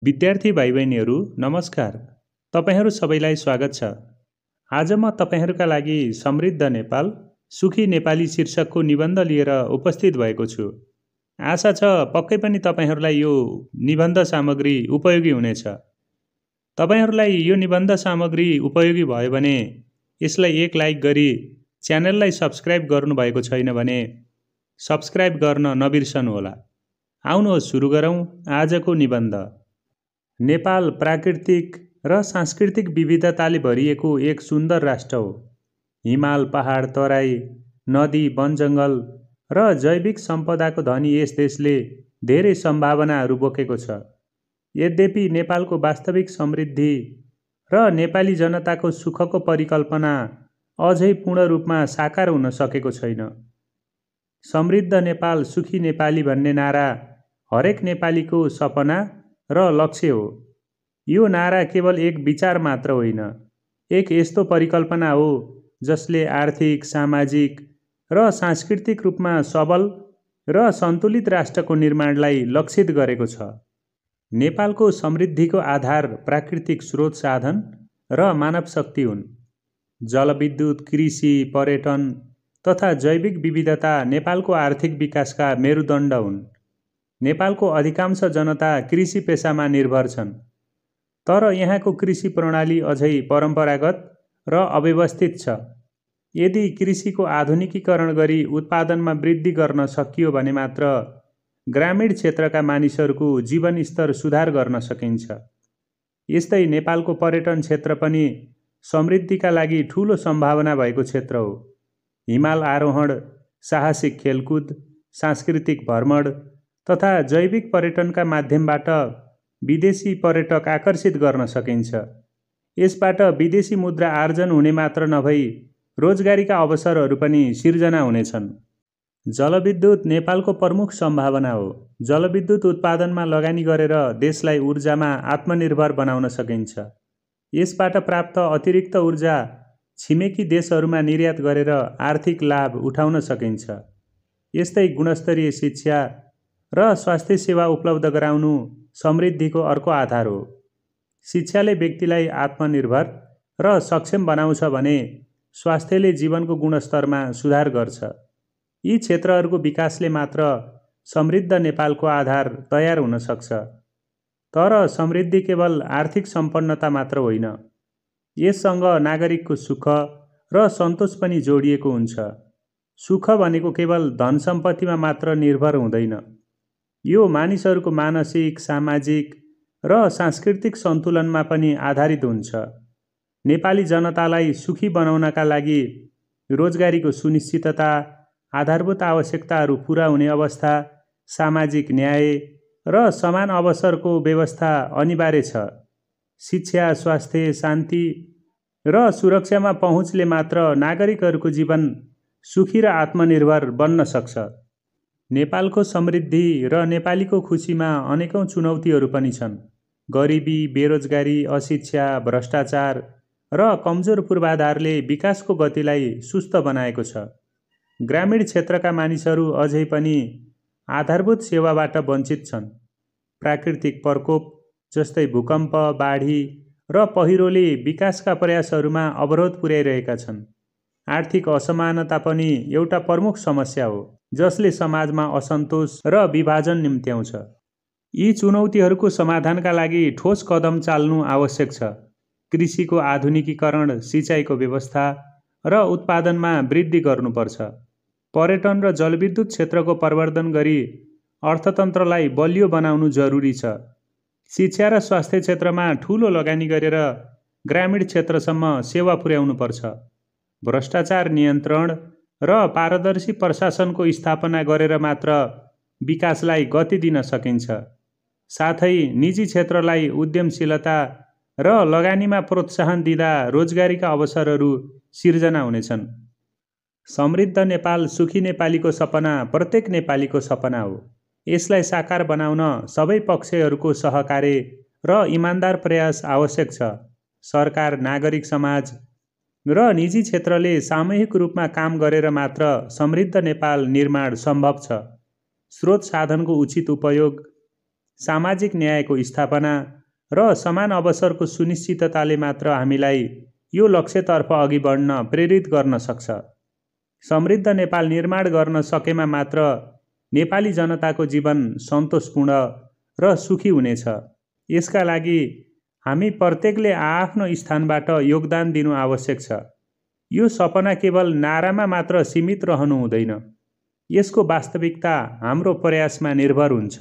विद्यार्थी भाइ बहिनीहरू नमस्कार। तपाईहरू सबैलाई स्वागत छ। आज म तपाईहरूका लागि समृद्ध नेपाल सुखी नेपाली शीर्षकको निबन्ध लिएर उपस्थित भएको छु। आशा छ पक्कै पनि तपाईहरूलाई यो निबन्ध सामग्री उपयोगी हुनेछ। तपाईहरूलाई यो निबन्ध सामग्री उपयोगी भयो भने यसलाई एक लाइक गरी च्यानललाई सब्स्क्राइब गर्नुभएको छैन भने सब्स्क्राइब गर्न नबिर्सनुहोला। आउनुहोस् सुरु गरौँ आजको निबन्ध। नेपाल प्राकृतिक र सांस्कृतिक विविधताले भरिएको एक सुन्दर राष्ट्र हो। हिमाल, पहाड, तराई, नदी, वनजङ्गल र जैविक सम्पदाको धनी यस देशले धेरै सम्भावनाहरू बोकेको छ। यद्यपि नेपालको वास्तविक समृद्धि र नेपाली जनताको सुखको परिकल्पना अझै पूर्ण रूपमा साकार हुन सकेको छैन। समृद्ध नेपाल सुखी नेपाली भन्ने नारा हरेक नेपालीको सपना र लक्ष्य हो। यो नारा केवल एक विचार मात्र होइन, एक यस्तो परिकल्पना हो जसले आर्थिक, सामाजिक र सांस्कृतिक रूपमा सबल र सन्तुलित राष्ट्रको निर्माणलाई लक्षित गरेको छ। नेपालको समृद्धिको आधार प्राकृतिक स्रोत साधन र मानव शक्ति हुन्। जलविद्युत, कृषि, पर्यटन तथा जैविक विविधता नेपालको आर्थिक विकासका मेरुदण्ड हुन्। नेपालको अधिकांश जनता कृषि पेसामा निर्भर छन्, तर यहाँको कृषि प्रणाली अझै परम्परागत र अव्यवस्थित छ। यदि कृषिको आधुनिकीकरण गरी उत्पादनमा वृद्धि गर्न सकियो भने मात्र ग्रामीण क्षेत्रका मानिसहरूको जीवनस्तर सुधार गर्न सकिन्छ। यस्तै नेपालको पर्यटन क्षेत्र पनि समृद्धिका लागि ठूलो सम्भावना भएको क्षेत्र हो। हिमाल आरोहण, साहसिक खेलकुद, सांस्कृतिक भ्रमण तथा जैविक पर्यटनका माध्यमबाट विदेशी पर्यटक आकर्षित गर्न सकिन्छ। यसबाट विदेशी मुद्रा आर्जन हुने मात्र नभई रोजगारीका अवसरहरू पनि सिर्जना हुनेछन्। जलविद्युत नेपालको प्रमुख सम्भावना हो। जलविद्युत उत्पादनमा लगानी गरेर देशलाई ऊर्जामा आत्मनिर्भर बनाउन सकिन्छ। यसबाट प्राप्त अतिरिक्त ऊर्जा छिमेकी देशहरूमा निर्यात गरेर आर्थिक लाभ उठाउन सकिन्छ। यस्तै गुणस्तरीय शिक्षा र स्वास्थ्य सेवा उपलब्ध गराउनु समृद्धिको अर्को आधार हो। शिक्षाले व्यक्तिलाई आत्मनिर्भर र सक्षम बनाउँछ भने स्वास्थ्यले जीवनको गुणस्तरमा सुधार गर्छ। यी क्षेत्रहरूको विकासले मात्र समृद्ध नेपालको आधार तयार हुन सक्छ। तर समृद्धि केवल आर्थिक सम्पन्नता मात्र होइन, यससँग नागरिकको सुख र सन्तोष पनि जोडिएको हुन्छ। सुख भनेको केवल धन सम्पत्तिमा मात्र निर्भर हुँदैन, यो मानिसहरूको मानसिक, सामाजिक र सांस्कृतिक सन्तुलनमा पनि आधारित हुन्छ। नेपाली जनतालाई सुखी बनाउनका लागि रोजगारीको सुनिश्चितता, आधारभूत आवश्यकताहरू पूरा हुने अवस्था, सामाजिक न्याय र समान अवसरको व्यवस्था अनिवार्य छ। शिक्षा, स्वास्थ्य, शान्ति र सुरक्षामा पहुँचले मात्र नागरिकहरूको जीवन सुखी र आत्मनिर्भर बन्न सक्छ। नेपालको समृद्धि र नेपालीको खुसीमा अनेकौं चुनौतीहरू पनि छन्। गरिबी, बेरोजगारी, अशिक्षा, भ्रष्टाचार र कमजोर पूर्वाधारले विकासको गतिलाई सुस्त बनाएको छ। ग्रामीण क्षेत्रका मानिसहरू अझै पनि आधारभूत सेवाबाट वञ्चित छन्। प्राकृतिक प्रकोप जस्तै भूकम्प, बाढी र पहिरोले विकासका प्रयासहरूमा अवरोध पुर्याइरहेका छन्। आर्थिक असमानता पनि एउटा प्रमुख समस्या हो, जसले समाजमा असन्तोष र विभाजन निम्त्याउँछ। यी चुनौतीहरूको समाधानका लागि ठोस कदम चाल्नु आवश्यक छ। कृषिको आधुनिकीकरण, सिँचाइको व्यवस्था र उत्पादनमा वृद्धि गर्नुपर्छ। पर्यटन र जलविद्युत क्षेत्रको प्रवर्धन गरी अर्थतन्त्रलाई बलियो बनाउनु जरुरी छ। शिक्षा र स्वास्थ्य क्षेत्रमा ठूलो लगानी गरेर ग्रामीण क्षेत्रसम्म सेवा पुर्याउनुपर्छ। भ्रष्टाचार नियन्त्रण र पारदर्शी प्रशासनको स्थापना गरेर मात्र विकासलाई गति दिन सकिन्छ। साथै निजी क्षेत्रलाई उद्यमशीलता र लगानीमा प्रोत्साहन दिँदा रोजगारीका अवसरहरू सिर्जना हुनेछन्। समृद्ध नेपाल सुखी नेपालीको सपना प्रत्येक नेपालीको सपना हो। यसलाई साकार बनाउन सबै पक्षहरूको सहकार्य र इमानदार प्रयास आवश्यक छ। सरकार, नागरिक समाज र निजी क्षेत्रले सामूहिक रूपमा काम गरेर मात्र समृद्ध नेपाल निर्माण सम्भव छ। स्रोत साधनको उचित उपयोग, सामाजिक न्यायको स्थापना र समान अवसरको सुनिश्चितताले मात्र हामीलाई यो लक्ष्यतर्फ अघि बढ्न प्रेरित गर्न सक्छ। समृद्ध नेपाल निर्माण गर्न सकेमा मात्र नेपाली जनताको जीवन सन्तोषपूर्ण र सुखी हुनेछ। यसका लागि हामी प्रत्येकले आआफ्नो स्थानबाट योगदान दिनु आवश्यक छ। यो सपना केवल नारामा मात्र सीमित रहनु हुँदैन। यसको वास्तविकता हाम्रो प्रयासमा निर्भर हुन्छ।